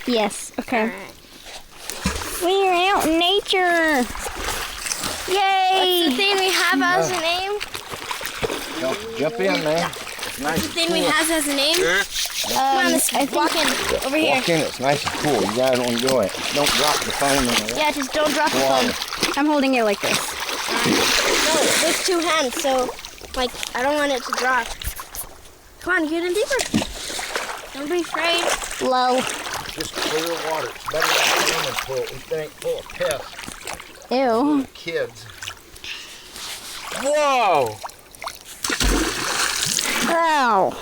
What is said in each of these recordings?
Yes. Okay. Alright. We're out in nature. Yay! What's the thing we have as a name? Jump in there. It's nice. The thing we have as a name? Come on, let's walk in. Over here. Walk in, it's nice and cool. You guys will enjoy it. Don't drop the phone in the Yeah, just don't drop the phone. water. I'm holding it like this. No, there's two hands, so like I don't want it to drop. Come on, get in deeper. Don't be afraid. Low. Just clear water. It's better than a swimming pool. This thing full of pests. Ew. Kids. Whoa! Ow.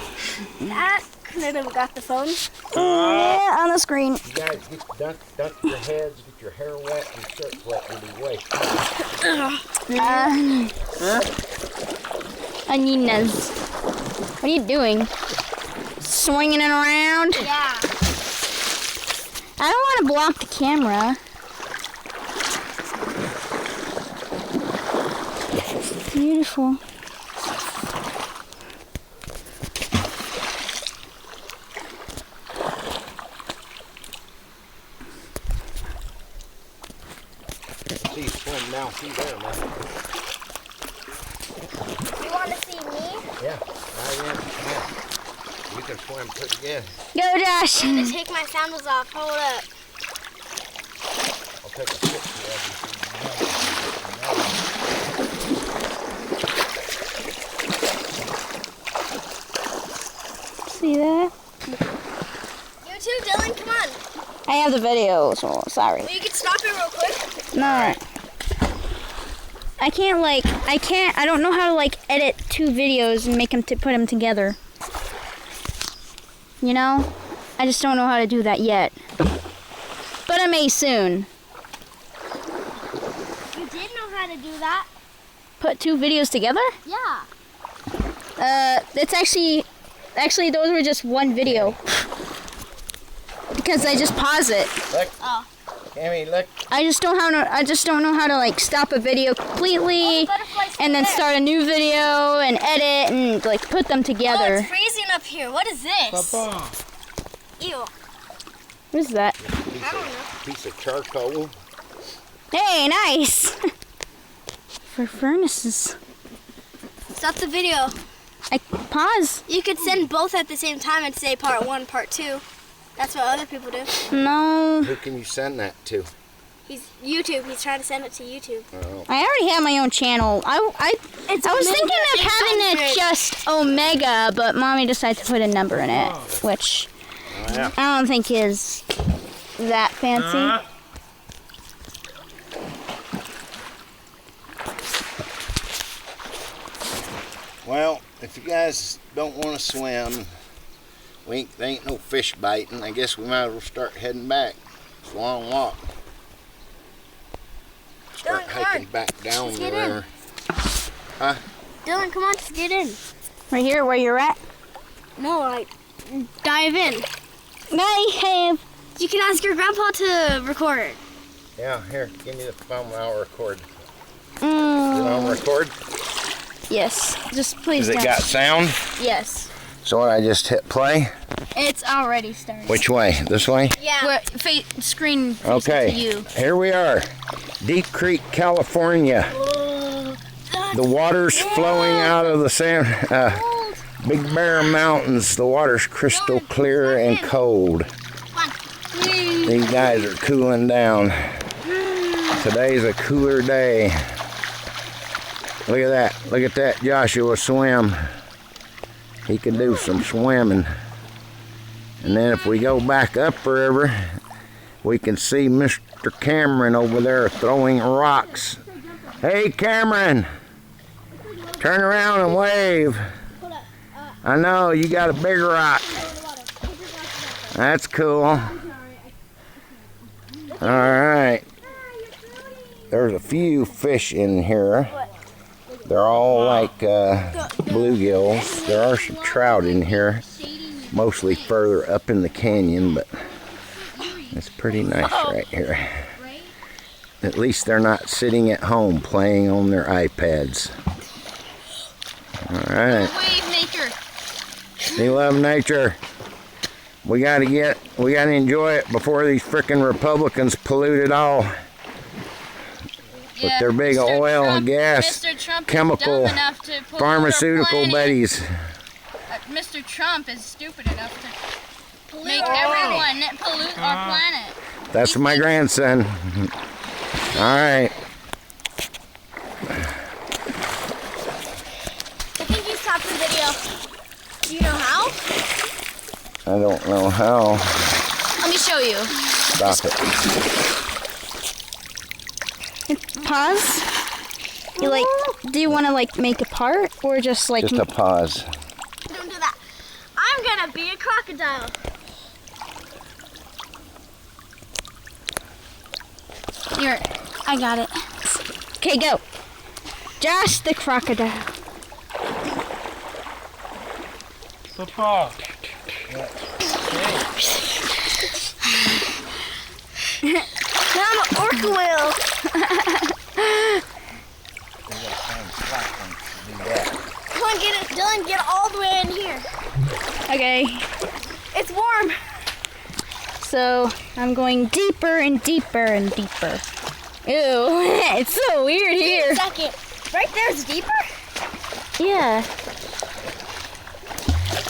That couldn't have got the phone. Yeah, on the screen. You guys get dunk your heads, get your hair wet, and your shirts wet. You'll be wasted. Aninas. What are you doing? Swinging it around? Yeah. I don't want to block the camera. Beautiful. See you swim down through there, man. You want to see me? Yeah, I am. Yeah. You can swim pretty good. Go, Josh. I'm gonna take my sandals off. Hold up. I'll take a picture See that? You too, Dylan. Come on. I have the video, so sorry. Well, you can stop it real quick. No. I don't know how to like edit two videos and make them put them together. You know? I just don't know how to do that yet. But I may soon. You did know how to do that. Put two videos together? Yeah. It's actually those were just one video. Because I just pause it. Look. Oh. Cammy, look. I just don't know how to like stop a video completely and then start a new video and edit and like put them Oh, together. it's freezing up here. What is this? Papa. Ew. What is that? I don't know. Piece of charcoal. Hey, nice. For furnaces. Stop the video. I pause. You could send both at the same time and say part 1, part 2. That's what other people do. No. Who can you send that to? He's YouTube. He's trying to send it to YouTube. Oh. I already have my own channel. I was thinking of having it just Omega, but Mommy decided to put a number in it, which Oh, yeah. I don't think is that fancy. Well, if you guys don't want to swim, there ain't no fish biting. I guess we might as well start heading back. It's a long walk. Start Dylan, come hiking on. back down Let's the get in. river. Huh? Dylan, come on, just get in. Right here where you're at. No, like, dive in. I have. You can ask your grandpa to record. Yeah, here, give me the phone. I'll record. Is it on record? Yes. Just please. Has it don't. got sound? Yes. So what, I just hit play? It's already started. Which way? This way? Yeah. Screen facing Okay, to you. here we are. Deep Creek, California. The water's flowing out of the Big Bear Mountains. The water's crystal clear and cold. These guys are cooling down. Today's a cooler day. Look at that. Look at that Joshua swim. He can do some swimming. And then if we go back upriver, we can see Mr. Cameron over there throwing rocks. Hey, Cameron, turn around and wave. I know, you got a big rock. That's cool. All right. There's a few fish in here. They're all like bluegills. There are some trout in here, mostly further up in the canyon, but it's pretty nice right here. At least they're not sitting at home playing on their iPads. All right. Wave nature. You love nature. We gotta enjoy it before these frickin' Republicans pollute it all with their big Mr. oil, Trump, gas, Mr. Trump chemical, is dumb enough to pollute our pharmaceutical planet. buddies. Mr. Trump is stupid enough to make everyone pollute our planet. That's my grandson. All right. I think you stopped the video. Do you know how? I don't know how. Let me show you. Stop it. Pause. You like? Do you want to like make a part or just like? Just a pause. Don't do that. I'm gonna be a crocodile. Here, I got it. Okay, go. Josh the crocodile. Papa. Now I'm an orca whale. Come on, get it, Dylan. Get all the way in here. Okay. It's warm. So I'm going deeper and deeper and deeper. Ew, it's so weird here. Second. Right there's deeper. Yeah.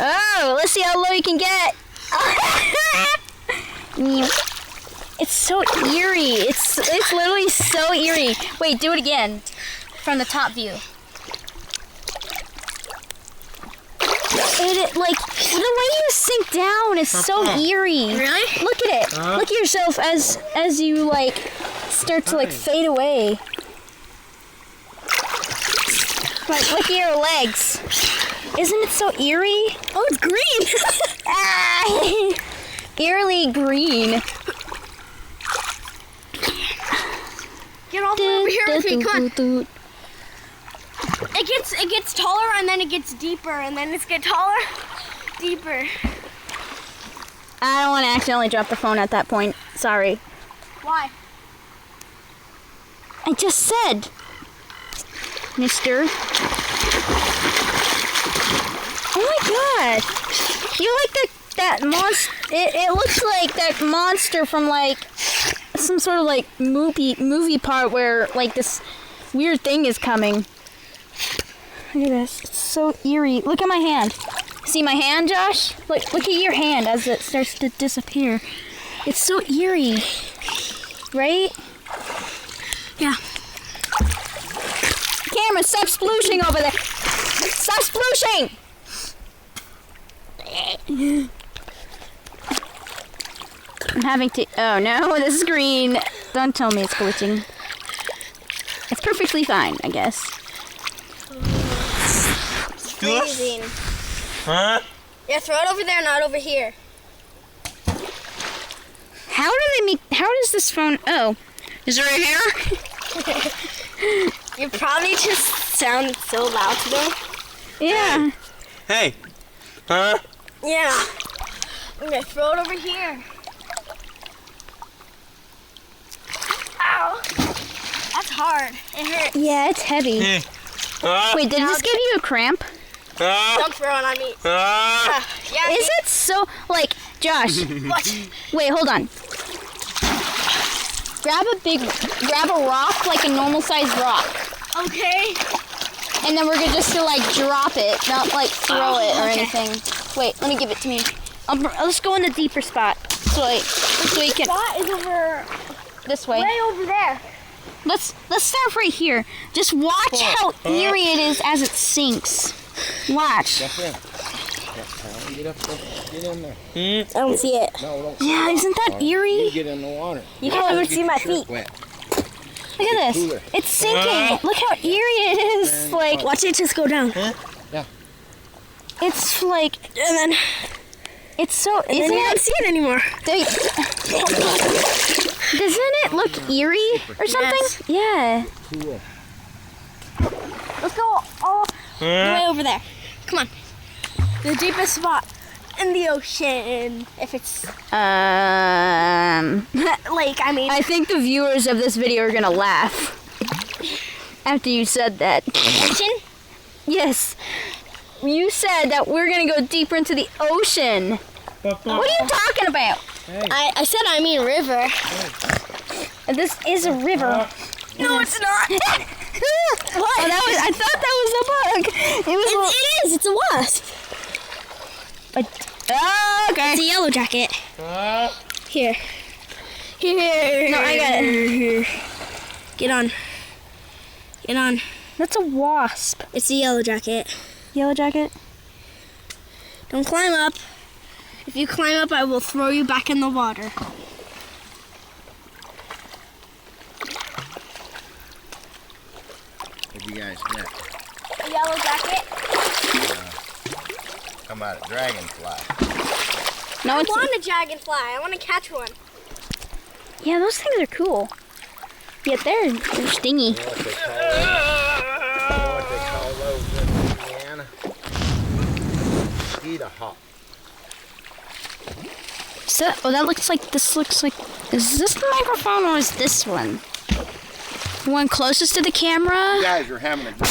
Oh, let's see how low you can get. It's so eerie. It's literally so eerie. Wait, do it again from the top view. It like the way you sink down is so eerie. Really? Look at it. Look at yourself as you like start to like fade away. Like look at your legs. Isn't it so eerie? Oh, it's green. Ah, eerily green. Get all the way over here with me. Come on. It gets taller and then it gets deeper and then it's get taller, deeper. I don't want to accidentally drop the phone at that point. Sorry. Why? I just said, mister. Oh my god. You like that monster? It looks like that monster from like some sort of like movie part where like this weird thing is coming. Look at this. It's so eerie. Look at my hand. See my hand, Josh? Look at your hand as it starts to disappear. It's so eerie. Right? Yeah. Camera, stop splooshing over there. Stop splooshing! I'm having to... Oh no, this is green. Don't tell me it's glitching. It's perfectly fine, I guess. Freezing. Huh? Yeah, throw it over there, not over here. How does this phone... Oh. Is it right here? You probably just sound so loud to them. Yeah. Hey. Huh? Yeah. I'm gonna throw it over here. Ow. That's hard. It hurts. Yeah, it's heavy. Hey. Wait, did this give you a cramp? Don't throw it on me. Yeah. Is it so... Like, Josh. What? Wait, hold on. Grab a rock, like a normal sized rock. Okay. And then we're gonna just to like drop it, not like throw it or okay. anything. Wait, let me give it to me. Let's go in the deeper spot. So you can... Spot is over This way. way over there. Let's start right here. Just watch how eerie it is as it sinks. Watch. Get up there. Get in there. I don't see it. No, don't. Yeah, isn't that eerie? Get in the water. You can't even see my feet. Wet. Look at this. It's sinking. Look how eerie it is. Like, Watch it just go down. Yeah. it's like, And then, it's so, then you don't see it anymore. Doesn't it look eerie or something? Yes. Yeah. Cool. Let's go all the way over there. Come on. The deepest spot in the ocean. If it's I think the viewers of this video are gonna laugh after you said that. ocean. Yes. You said that we're gonna go deeper into the ocean. What are you talking about? I said I mean river. This is a river. No, it's not. What? Oh, I thought that was a bug. It was. It is. It's a wasp. Okay. It's a yellow jacket. Here. Here. No, I got it. Here. Get on. Get on. That's a wasp. It's a yellow jacket. Yellow jacket. Don't climb up. If you climb up, I will throw you back in the water. What you guys get? A yellow jacket. Come out a dragonfly. No, I it's. want a dragonfly. I want to catch one. Yeah, those things are cool. Yet they're stingy. You know what they call those in Louisiana? Mosquito hawk. So, oh, that looks like. This looks like. Is this the microphone or is this one? The one closest to the camera? You guys are having a good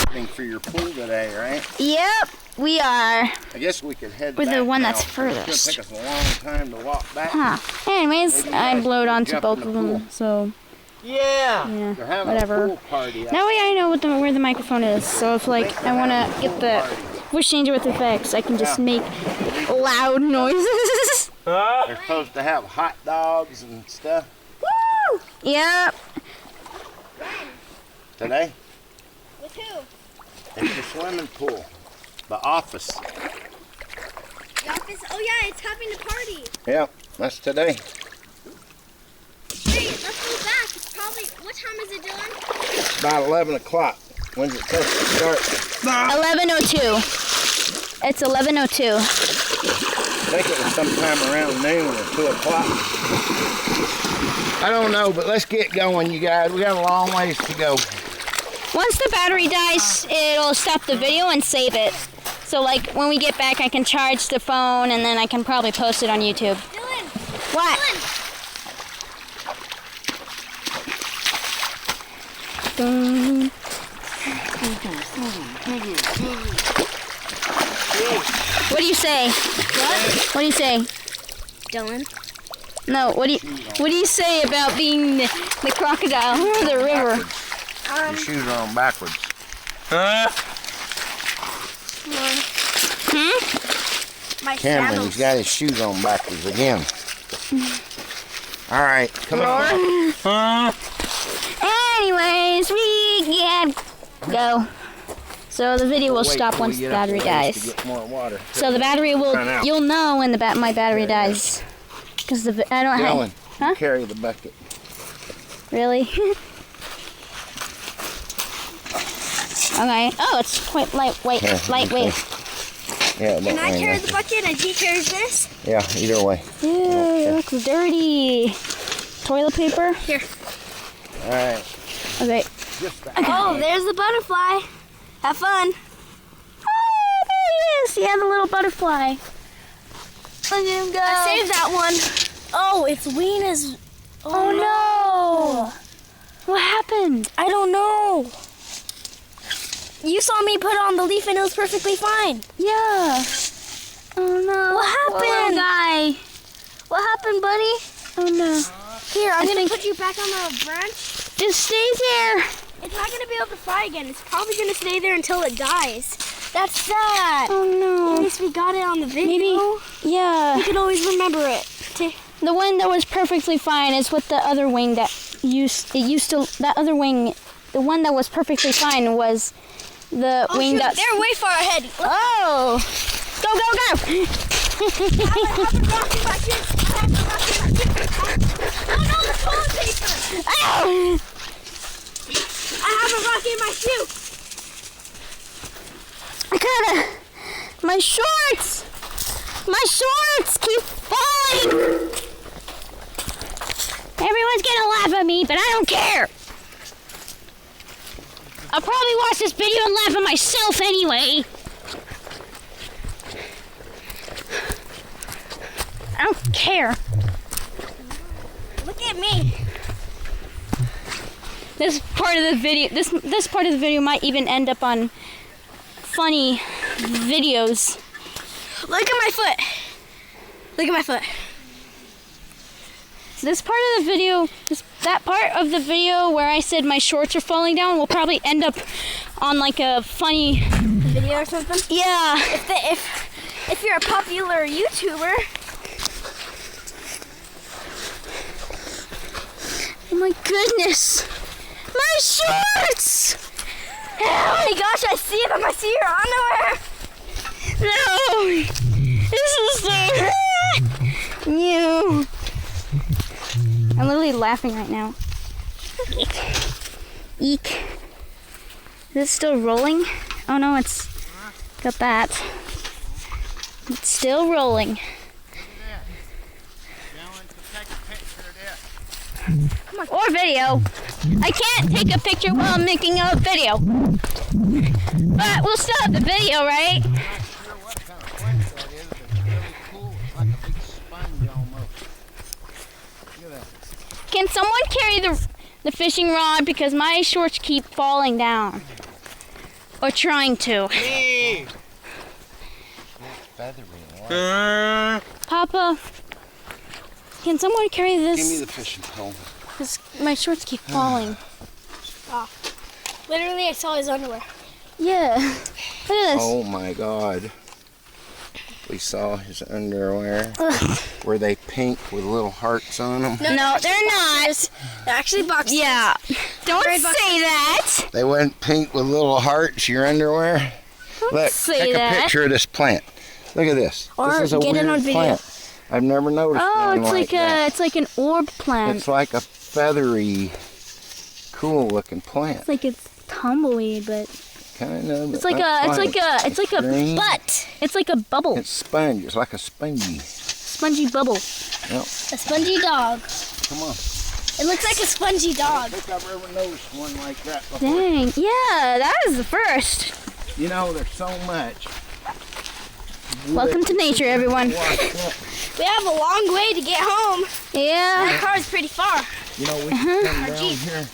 evening for your pool today, right? Yep, we are. I guess we could head With back the one now. that's furthest. It's going to take us a long time to walk back. Huh. Anyways, Maybe I guys blowed can onto jump both in of the them, pool. so Yeah. yeah, They're having whatever. a pool party out Now I know where the microphone is, so if like I want to get the voice changer with effects, I can just make loud noises. They're supposed to have hot dogs and stuff Woo! Yep. today. With who? It's the swimming pool. The office. The office? Oh yeah, it's having a party. Yeah, that's today. Wait, let's go back. It's probably. What time is it, Dylan? About 11 o'clock. When's it supposed to start? 11:02. It's 11:02. I think it was sometime around noon or 2 o'clock. I don't know, but let's get going, you guys. We got a long ways to go. Once the battery dies, it'll stop the video and save it. So like when we get back, I can charge the phone and then I can probably post it on YouTube. Dylan! What? Dun. What do you say? What do you say? Dylan? No, what do you say about being the crocodile or the river? Your shoes are on backwards. My Cameron, sandals. he's got his shoes on backwards again. All right, come on. Anyways, we can go. So the video will Wait stop till we once the get up battery a ways to dies. get more water. So the battery will, Run out. you'll know when my battery dies. Because I don't have, Dylan, Huh? carry the bucket. really? Okay. Oh, it's quite lightweight. Yeah, Lightweight. okay. Yeah, Can don't I mind carry that. the bucket and he carries this? Yeah, either way. Ew, it looks dirty. Toilet paper? Here. All right. Okay. Just that. Oh, there's the butterfly. Have fun. Oh, there he is. Yeah, the little butterfly. Look at him go. I saved that one. Oh, its wing is. Oh no. What happened? I don't know. You saw me put on the leaf and it was perfectly fine. Yeah. Oh no. What Poor little happened? guy. What happened, buddy? Oh no. Here, I'm I gonna think- put you back on the branch. Just stay there. It's not gonna be able to fly again. It's probably gonna stay there until it dies. That's sad. Oh At no. least we got it on the video. Maybe. Yeah. We can always remember it. The one that was perfectly fine is with the other wing that that other wing, the one that was perfectly fine was the Oh, wing shoot, that's. they're way far ahead. Look, Oh! Go, go, go! I have a rock in my shoe. I have a rock in my shoe. Oh no, the toilet paper. Oh! I have a rock in my shoe. I gotta. My shorts! My shorts keep falling! Everyone's gonna laugh at me, but I don't care! I'll probably watch this video and laugh at myself anyway. I don't care. Look at me. This part of the video, this part of the video might even end up on funny videos. Look at my foot. Look at my foot. This part of the video, that part of the video where I said my shorts are falling down will probably end up on like a funny Video or something. Yeah. If you're a popular YouTuber. Oh my goodness. My shorts! Oh my gosh, I see them. I see your underwear. No! This is so new. I'm literally laughing right now. Eek. Is it still rolling? Oh no, it's got that. It's still rolling. Or video. I can't take a picture while I'm making a video. But we'll still have the video, right? I'm not sure what kind of plant that is, but it's really cool. It's like a big sponge almost. Look at that. Can someone carry the fishing rod because my shorts keep falling down? Or trying to. Me. Feathery. Papa, can someone carry this? Give me the fishing pole. Because my shorts keep falling. Literally, I saw his underwear. Yeah. Look at this. Oh my God. We saw his underwear. Were they pink with little hearts on them? No, they're not. They're actually boxers. Yeah. Don't Red say that. They weren't pink with little hearts, your underwear? Look, say take that. a picture of this plant. Look at this. Or this is a get it weird on video. plant. I've never noticed Oh, one it's that. it's like an orb plant. It's like a feathery, cool looking plant. It's like it's tumbleweed, but Kind of. it's like a green. butt. It's like a bubble, It's sponge. It's like a spongy. spongy bubble. Yep. A spongy dog. Come on. It looks like a spongy I dog. don't think I've ever noticed one like that before. Dang. Yeah, that is the first. You know, there's so much. Welcome to nature, everyone. Watch that. We have a long way to get home. My Yeah. car is pretty far. You know, we could come down Jeep. here.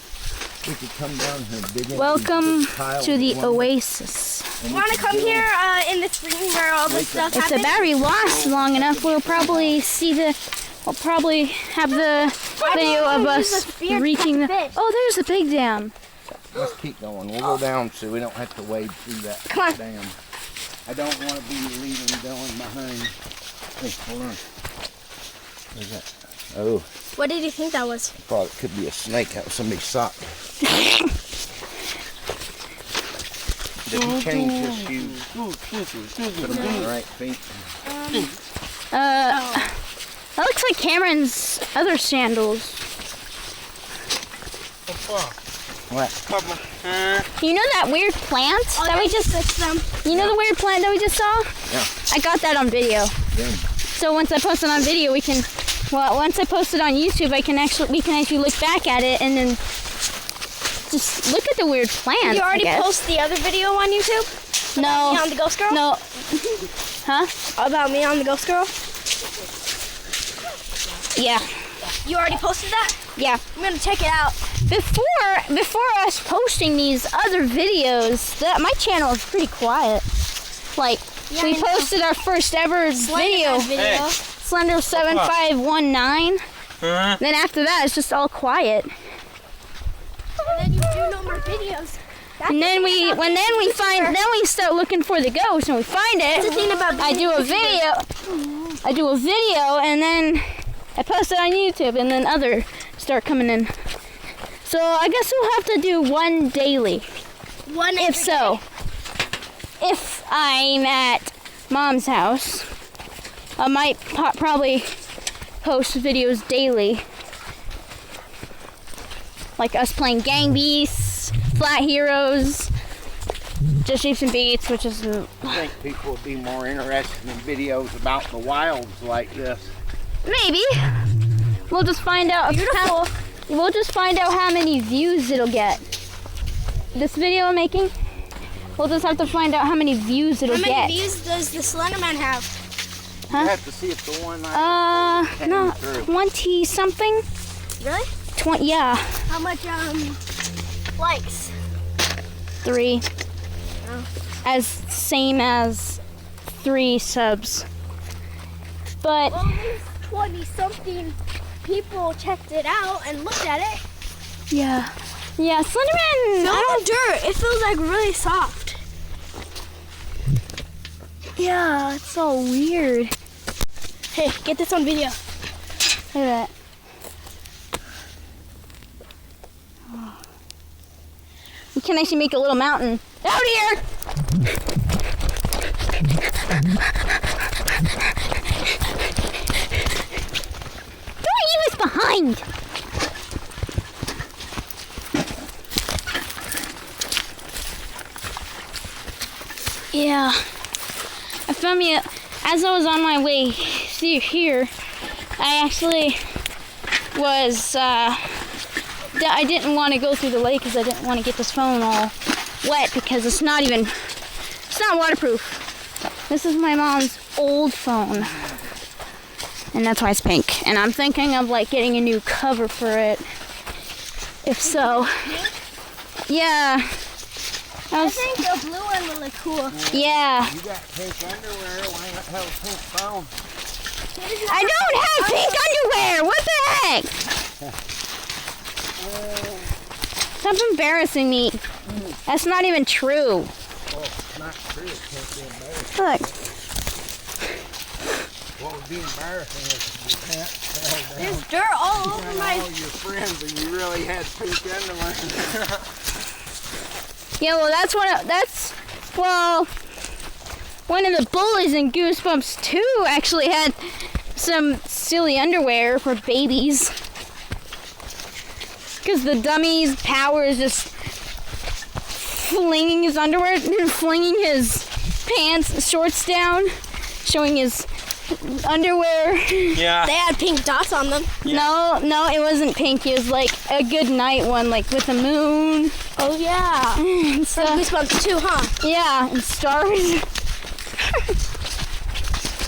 We could come down here, dig into Welcome these big piles to the of lumber, Oasis. and You we want to could come build- here in the spring where all this stuff If the happens? battery lasts long enough, we'll probably have the video of don't us use a spear to reaching the. catch fish. Oh, there's the big dam. Let's keep going. We'll go down so we don't have to wade through that Come on. dam. I don't want to be leaving Dylan behind. Hey, hold on. Where's that? Oh, What did you think that was? I thought it could be a snake. That was somebody's sock. Did he change his shoes? Put them on the right feet. That looks like Cameron's other sandals. What? You know that weird plant that we just? fix them. You know the weird plant that we just saw? Yeah. I got that on video. Good. So once I post it on video, once I post it on YouTube, we can actually look back at it and then just look at the weird plant. You already I guess. posted the other video on YouTube? Me No, on the Ghost Girl? no. Huh? About me on the Ghost Girl? Yeah, You already posted that? yeah. I'm gonna check it out. Before us posting these other videos, my channel is pretty quiet. Like Yeah, we I know. posted our first ever video, Video. Slender 7519. Then after that, it's just all quiet. And then you do no more videos. That's And then the thing about being a YouTuber. then we start looking for the ghost, and we find That's the it. thing about I being do a YouTuber. video, and then I post it on YouTube, and then other start coming in. So I guess we'll have to do one daily. One If so, if I'm at Mom's house, I might probably post videos daily. Like us playing Gang Beasts, Flat Heroes, Just Shapes and Beats, which is I think people would be more interested in videos about the wilds like this. maybe. We'll just find out. We'll just find out how many views it'll get. This video I'm making, we'll just have to find out how many views it'll How get. many views does the Slenderman have? Huh? You have to see if the one I No, came through. 20 something. Really? 20, yeah, How much likes? 3. Oh. As same as 3 subs. But Well, at least 20-something people checked it out and looked at it. yeah, Slenderman. Feel the dirt. It feels like really soft. Yeah, it's so weird. Hey, get this on video. Look at that. We can actually make a little mountain out here. Don't leave us behind. Yeah, I found me as I was on my way here. I actually was. I didn't want to go through the lake because I didn't want to get this phone all wet because it's not waterproof. This is my mom's old phone, and that's why it's pink. And I'm thinking of like getting a new cover for it. If so, yeah. I think the blue one would look cool. Yeah. You got pink underwear. Why not have a pink phone? I don't have pink underwear. What the heck? Stop embarrassing me. That's not even true. Oh, it's not true. It can't be embarrassing. Look. What would be embarrassing is if your pants fell down. There's dirt all over And my. all your friends and you really had pink underwear. Yeah, well, one of the bullies in Goosebumps 2 actually had some silly underwear for babies. Because the dummy's power is just flinging his underwear, flinging his shorts down, showing his underwear. Yeah. They had pink dots on them. No, it wasn't pink. It was like a good night one, like with the moon. Oh yeah. And From stuff. Goosebumps 2, huh? Yeah, and stars.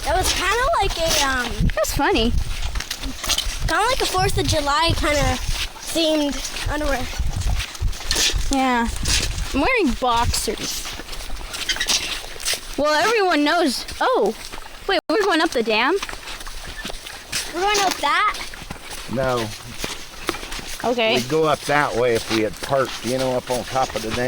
That was kind of like That's funny. kind of like a 4th of July kind of themed underwear. Yeah. I'm wearing boxers. Well, everyone knows. Oh, wait, we're going up the dam? We're going up that. No, Okay. we'd go up that way if we had parked, up on top of the dam.